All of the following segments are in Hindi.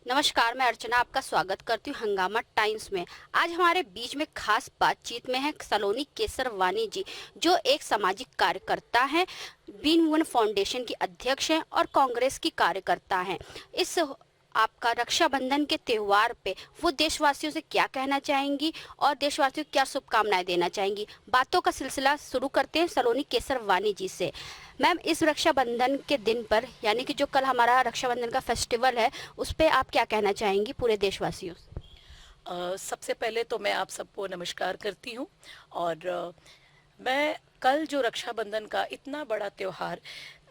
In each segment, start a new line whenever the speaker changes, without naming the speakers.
नमस्कार, मैं अर्चना आपका स्वागत करती हूँ हंगामा टाइम्स में। आज हमारे बीच में खास बातचीत में है सलोनी केसरवानी जी, जो एक सामाजिक कार्यकर्ता हैं, बीन वन फाउंडेशन की अध्यक्ष हैं और कांग्रेस की कार्यकर्ता हैं। इस आपका रक्षाबंधन के त्योहार पे वो देशवासियों से क्या कहना चाहेंगी और देशवासियों को क्या शुभकामनाएं देना चाहेंगी, बातों का सिलसिला शुरू करते हैं सलोनी केसरवानी जी से। मैम, इस रक्षाबंधन के दिन पर यानी कि जो कल हमारा रक्षाबंधन का फेस्टिवल है, उस पे आप क्या कहना चाहेंगी पूरे देशवासियों से?
सबसे पहले तो मैं आप सबको नमस्कार करती हूँ। और मैं कल जो रक्षाबंधन का इतना बड़ा त्योहार,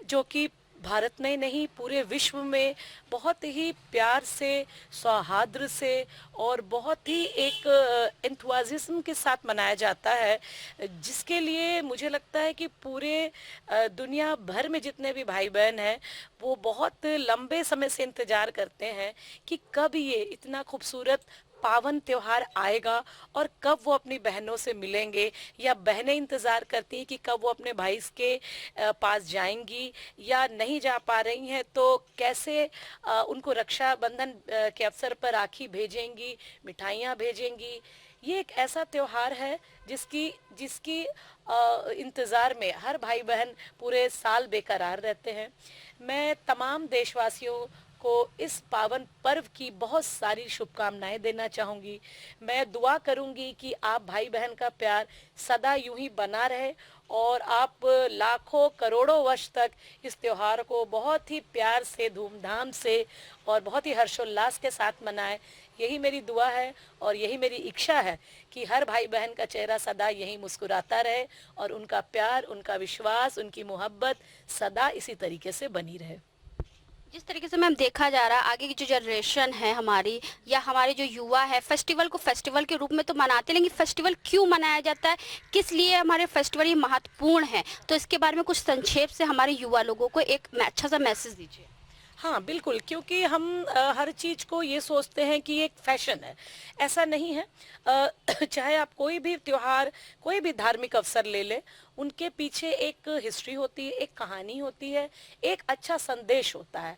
जो कि भारत में नहीं पूरे विश्व में बहुत ही प्यार से, सौहार्द से और बहुत ही एक एंथुसियाज्म के साथ मनाया जाता है, जिसके लिए मुझे लगता है कि पूरे दुनिया भर में जितने भी भाई बहन हैं वो बहुत लंबे समय से इंतजार करते हैं कि कब ये इतना खूबसूरत पावन त्योहार आएगा और कब वो अपनी बहनों से मिलेंगे, या बहनें इंतज़ार करती हैं कि कब वो अपने भाई के पास जाएंगी, या नहीं जा पा रही हैं तो कैसे उनको रक्षाबंधन के अवसर पर राखी भेजेंगी, मिठाइयाँ भेजेंगी। ये एक ऐसा त्योहार है जिसकी जिसकी इंतज़ार में हर भाई बहन पूरे साल बेकरार रहते हैं। मैं तमाम देशवासियों को इस पावन पर्व की बहुत सारी शुभकामनाएं देना चाहूँगी। मैं दुआ करूँगी कि आप भाई बहन का प्यार सदा यूं ही बना रहे और आप लाखों करोड़ों वर्ष तक इस त्योहार को बहुत ही प्यार से, धूमधाम से और बहुत ही हर्षोल्लास के साथ मनाएं। यही मेरी दुआ है और यही मेरी इच्छा है कि हर भाई बहन का चेहरा सदा यही मुस्कुराता रहे और उनका प्यार, उनका विश्वास, उनकी मोहब्बत सदा इसी तरीके से बनी रहे।
जिस तरीके से मैम देखा जा रहा है, आगे की जो जनरेशन है हमारी या हमारे जो युवा है, फेस्टिवल को फेस्टिवल के रूप में तो मनाते हैं, लेकिन फेस्टिवल क्यों मनाया जाता है, किस लिए हमारे फेस्टिवल ये महत्वपूर्ण है, तो इसके बारे में कुछ संक्षेप से हमारे युवा लोगों को एक अच्छा सा मैसेज दीजिए।
हाँ, बिल्कुल, क्योंकि हम हर चीज़ को ये सोचते हैं कि एक फैशन है, ऐसा नहीं है। चाहे आप कोई भी त्योहार, कोई भी धार्मिक अवसर ले लें, उनके पीछे एक हिस्ट्री होती है, एक कहानी होती है, एक अच्छा संदेश होता है।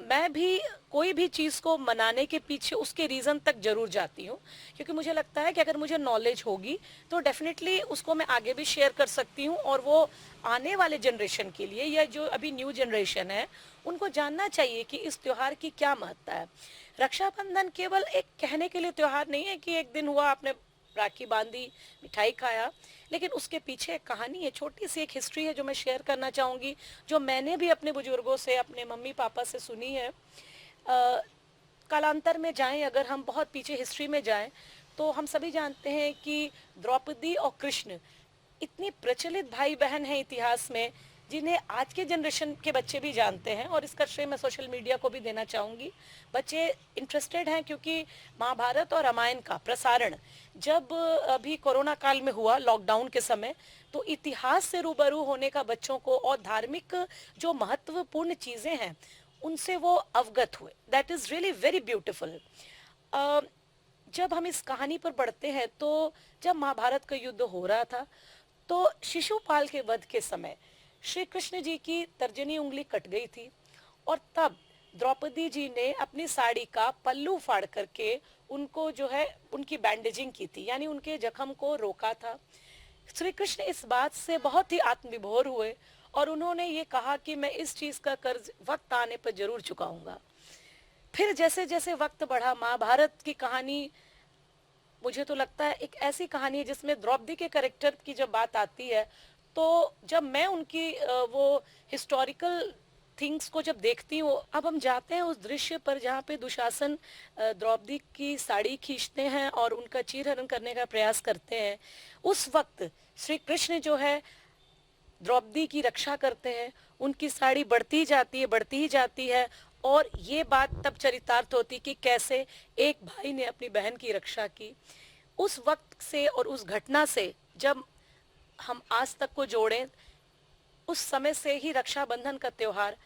मैं भी कोई भी चीज़ को मनाने के पीछे उसके रीज़न तक ज़रूर जाती हूँ, क्योंकि मुझे लगता है कि अगर मुझे नॉलेज होगी तो डेफ़िनेटली उसको मैं आगे भी शेयर कर सकती हूँ, और वो आने वाले जनरेशन के लिए या जो अभी न्यू जनरेशन है उनको जानना चाहिए कि इस त्योहार की क्या महत्ता है। रक्षाबंधन केवल एक कहने के लिए त्योहार नहीं है कि एक दिन हुआ, आपने राखी बांधी, मिठाई खाया, लेकिन उसके पीछे एक कहानी है, छोटी सी एक हिस्ट्री है जो मैं शेयर करना चाहूँगी, जो मैंने भी अपने बुजुर्गों से, अपने मम्मी पापा से सुनी है। कालांतर में जाएं, अगर हम बहुत पीछे हिस्ट्री में जाएं, तो हम सभी जानते हैं कि द्रौपदी और कृष्ण इतनी प्रचलित भाई बहन हैं इतिहास में, जिन्हें आज के जनरेशन के बच्चे भी जानते हैं, और इसका श्रेय मैं सोशल मीडिया को भी देना चाहूँगी। बच्चे इंटरेस्टेड हैं क्योंकि महाभारत और रामायण का प्रसारण जब अभी कोरोना काल में हुआ, लॉकडाउन के समय, तो इतिहास से रूबरू होने का बच्चों को, और धार्मिक जो महत्वपूर्ण चीज़ें हैं उनसे वो अवगत हुए। That is really very beautiful. जब हम इस कहानी पर पढ़ते हैं तो जब महाभारत का युद्ध हो रहा था, तो शिशुपाल के वध के समय श्री कृष्ण जी की तर्जनी उंगली कट गई थी, और तब द्रौपदी जी ने अपनी साड़ी का पल्लू फाड़ करके उनको जो है उनकी बैंडेजिंग की थी, यानी उनके जख्म को रोका था। श्री कृष्ण इस बात से बहुत ही आत्मविभोर हुए और उन्होंने ये कहा कि मैं इस चीज का कर्ज वक्त आने पर जरूर चुकाऊंगा। फिर जैसे जैसे वक्त बढ़ा, महाभारत की कहानी मुझे तो लगता है एक ऐसी कहानी है जिसमें द्रौपदी के कैरेक्टर की जब बात आती है, तो जब मैं उनकी वो हिस्टोरिकल थिंग्स को जब देखती हूँ, अब हम जाते हैं उस दृश्य पर जहाँ पे दुशासन द्रौपदी की साड़ी खींचते हैं और उनका चीरहरण करने का प्रयास करते हैं। उस वक्त श्री कृष्ण जो है द्रौपदी की रक्षा करते हैं, उनकी साड़ी बढ़ती ही जाती है, बढ़ती ही जाती है, और ये बात तब चरितार्थ होती कि कैसे एक भाई ने अपनी बहन की रक्षा की। उस वक्त से और उस घटना से जब हम आज तक को जोड़ें, उस समय से ही रक्षाबंधन का त्योहार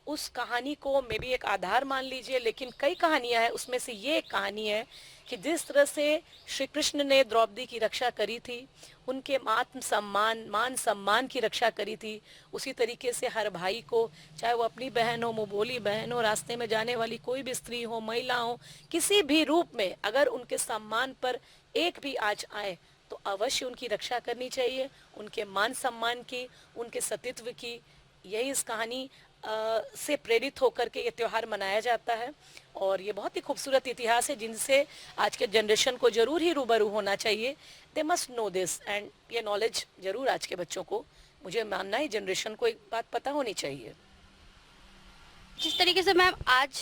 उस कहानी को मे बी एक आधार मान लीजिए, लेकिन कई कहानियां हैं, उसमें से ये एक कहानी है कि जिस तरह से श्री कृष्ण ने द्रौपदी की रक्षा करी थी, उनके आत्म सम्मान मान सम्मान की रक्षा करी थी, उसी तरीके से हर भाई को, चाहे वो अपनी बहन हो, मुँह बोली बहन हो, रास्ते में जाने वाली कोई भी स्त्री हो, महिला हो, किसी भी रूप में अगर उनके सम्मान पर एक भी आंच आए तो अवश्य उनकी रक्षा करनी चाहिए, उनके मान सम्मान की, उनके सतीत्व की। यही इस कहानी से प्रेरित होकर के ये त्यौहार मनाया जाता है, और ये बहुत ही खूबसूरत इतिहास है जिनसे आज के जनरेशन को जरूर ही रूबरू होना चाहिए। They must know this, and ये नॉलेज जरूर आज के बच्चों को, मुझे मानना है जनरेशन को एक बात पता होनी चाहिए।
जिस तरीके से मैम आज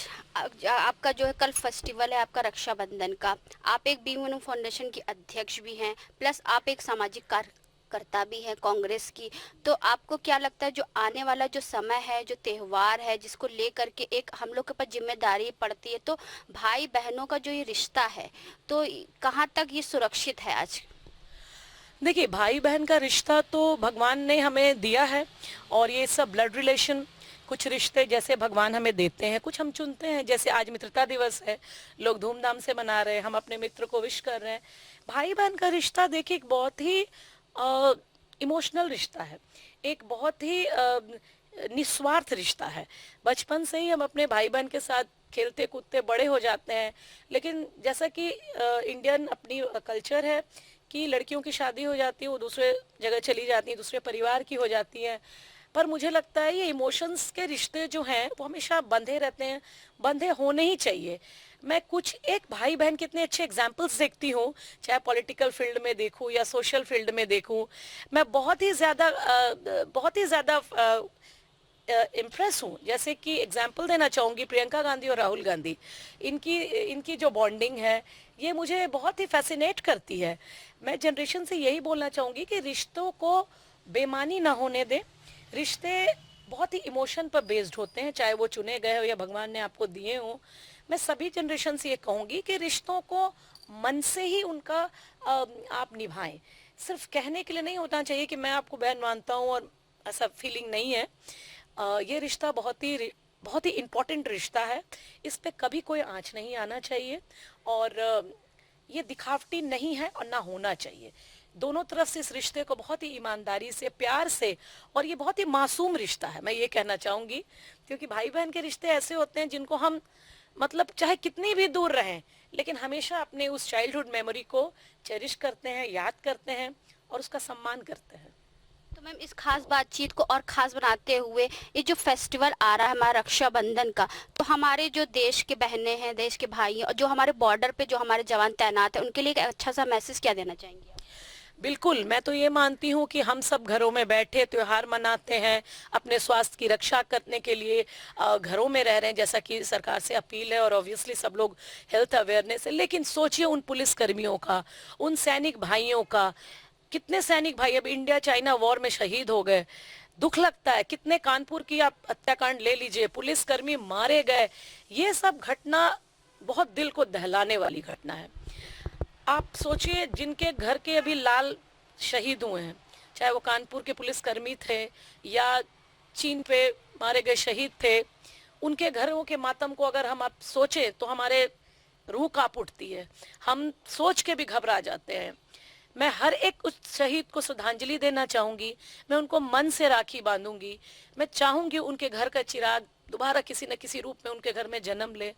आपका जो है कल फेस्टिवल है आपका रक्षाबंधन का, आप एक बी वुमन फाउंडेशन की अध्यक्ष भी हैं, प्लस आप एक सामाजिक कार्यकर्ता भी हैं कांग्रेस की, तो आपको क्या लगता है जो आने वाला जो समय है, जो त्यौहार है, जिसको लेकर के एक हम लोग के ऊपर जिम्मेदारी पड़ती है, तो भाई बहनों का जो ये रिश्ता है तो कहाँ तक ये सुरक्षित है आज?
देखिए, भाई बहन का रिश्ता तो भगवान ने हमें दिया है, और ये सब ब्लड रिलेशन, कुछ रिश्ते जैसे भगवान हमें देते हैं, कुछ हम चुनते हैं। जैसे आज मित्रता दिवस है, लोग धूमधाम से मना रहे हैं, हम अपने मित्र को विश कर रहे हैं। भाई बहन का रिश्ता देखिए एक बहुत ही इमोशनल रिश्ता है, एक बहुत ही निस्वार्थ रिश्ता है। बचपन से ही हम अपने भाई बहन के साथ खेलते कूदते बड़े हो जाते हैं। लेकिन जैसा कि इंडियन अपनी कल्चर है कि लड़कियों की शादी हो जाती है, वो दूसरे जगह चली जाती हैं, दूसरे परिवार की हो जाती है, पर मुझे लगता है ये इमोशंस के रिश्ते जो हैं वो हमेशा बंधे रहते हैं, बंधे होने ही चाहिए। मैं कुछ एक भाई बहन के इतने अच्छे एग्जाम्पल्स देखती हूँ, चाहे पॉलिटिकल फील्ड में देखूँ या सोशल फील्ड में देखूँ, मैं बहुत ही ज़्यादा इम्प्रेस हूँ। जैसे कि एग्जाम्पल देना चाहूँगी, प्रियंका गांधी और राहुल गांधी, इनकी इनकी जो बॉन्डिंग है ये मुझे बहुत ही फैसिनेट करती है। मैं जनरेशन से यही बोलना चाहूँगी कि रिश्तों को बेमानी ना होने दें। रिश्ते बहुत ही इमोशन पर बेस्ड होते हैं, चाहे वो चुने गए हो या भगवान ने आपको दिए हो। मैं सभी जनरेशन से ये कहूँगी कि रिश्तों को मन से ही उनका आप निभाएं। सिर्फ कहने के लिए नहीं होना चाहिए कि मैं आपको बहन मानता हूँ, और ऐसा फीलिंग नहीं है। ये रिश्ता बहुत ही इम्पोर्टेंट रिश्ता है, इस पे कभी कोई आँच नहीं आना चाहिए, और ये दिखावटी नहीं है और ना होना चाहिए। दोनों तरफ से इस रिश्ते को बहुत ही ईमानदारी से, प्यार से, और ये बहुत ही मासूम रिश्ता है, मैं ये कहना चाहूँगी। क्योंकि भाई बहन के रिश्ते ऐसे होते हैं जिनको हम मतलब चाहे कितनी भी दूर रहें, लेकिन हमेशा अपने उस चाइल्डहुड मेमोरी को चेरिश करते हैं, याद करते हैं और उसका सम्मान करते हैं।
तो मैम इस खास बातचीत को और खास बनाते हुए ये जो फेस्टिवल आ रहा है हमारा रक्षाबंधन का, तो हमारे जो देश के बहनें हैं, देश के भाई हैं, और जो हमारे बॉर्डर पे जो हमारे जवान तैनात हैं, उनके लिए एक अच्छा सा मैसेज क्या देना चाहेंगे?
बिल्कुल, मैं तो ये मानती हूँ कि हम सब घरों में बैठे त्योहार मनाते हैं, अपने स्वास्थ्य की रक्षा करने के लिए घरों में रह रहे हैं, जैसा कि सरकार से अपील है, और ऑब्वियसली सब लोग हेल्थ अवेयरनेस है। लेकिन सोचिए उन पुलिस कर्मियों का, उन सैनिक भाइयों का, कितने सैनिक भाई अब इंडिया चाइना वॉर में शहीद हो गए। दुख लगता है, कितने कानपुर की आप हत्याकांड ले लीजिए, पुलिसकर्मी मारे गए। ये सब घटना बहुत दिल को दहलाने वाली घटना है। आप सोचिए जिनके घर के अभी लाल शहीद हुए हैं, चाहे वो कानपुर के पुलिसकर्मी थे या चीन पे मारे गए शहीद थे, उनके घरों के मातम को अगर हम आप सोचें तो हमारे रूह कांप उठती है, हम सोच के भी घबरा जाते हैं। मैं हर एक उस शहीद को श्रद्धांजलि देना चाहूंगी, मैं उनको मन से राखी बांधूंगी। मैं चाहूंगी उनके घर का चिराग दोबारा किसी न किसी रूप में उनके घर में जन्म ले।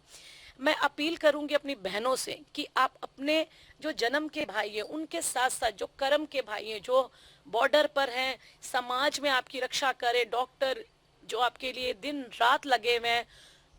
मैं अपील करूंगी अपनी बहनों से कि आप अपने जो जन्म के भाई हैं उनके साथ साथ जो कर्म के भाई हैं, जो बॉर्डर पर हैं, समाज में आपकी रक्षा करें, डॉक्टर जो आपके लिए दिन रात लगे हुए हैं।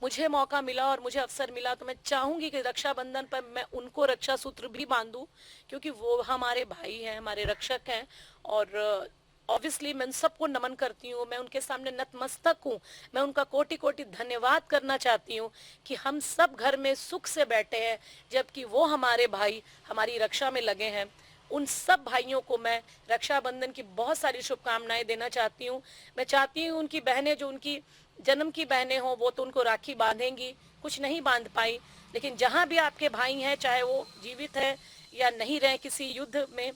मुझे मौका मिला और मुझे अवसर मिला तो मैं चाहूंगी कि रक्षाबंधन पर मैं उनको रक्षा सूत्र भी बांधूं, क्योंकि वो हमारे भाई हैं, हमारे रक्षक हैं। और ऑब्वियसली मैं उन सबको नमन करती हूँ, मैं उनके सामने नतमस्तक हूँ, मैं उनका कोटि कोटि धन्यवाद करना चाहती हूँ कि हम सब घर में सुख से बैठे हैं, जबकि वो हमारे भाई हमारी रक्षा में लगे हैं। उन सब भाइयों को मैं रक्षाबंधन की बहुत सारी शुभकामनाएं देना चाहती हूँ। मैं चाहती हूँ उनकी बहनें, जो उनकी जन्म की बहनें हों, वो तो उनको राखी बांधेंगी, कुछ नहीं बांध पाई, लेकिन जहाँ भी आपके भाई हैं, चाहे वो जीवित हैं या नहीं रहे किसी युद्ध में,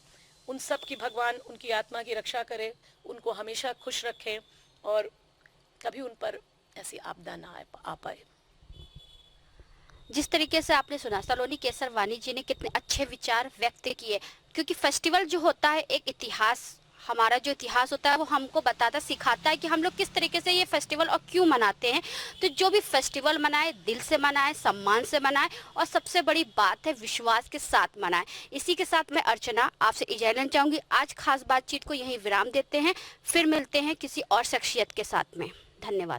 उन सब की भगवान उनकी आत्मा की रक्षा करे, उनको हमेशा खुश रखें और कभी उन पर ऐसी आपदा ना आ पाए।
जिस तरीके से आपने सुना सलोनी केसरवानी जी ने कितने अच्छे विचार व्यक्त किए, क्योंकि फेस्टिवल जो होता है एक इतिहास, हमारा जो इतिहास होता है वो हमको बताता सिखाता है कि हम लोग किस तरीके से ये फेस्टिवल और क्यों मनाते हैं। तो जो भी फेस्टिवल मनाए दिल से मनाए, सम्मान से मनाए, और सबसे बड़ी बात है विश्वास के साथ मनाए। इसी के साथ मैं अर्चना आपसे इजाजत लेना चाहूंगी। आज खास बातचीत को यहीं विराम देते हैं, फिर मिलते हैं किसी और शख्सियत के साथ में। धन्यवाद।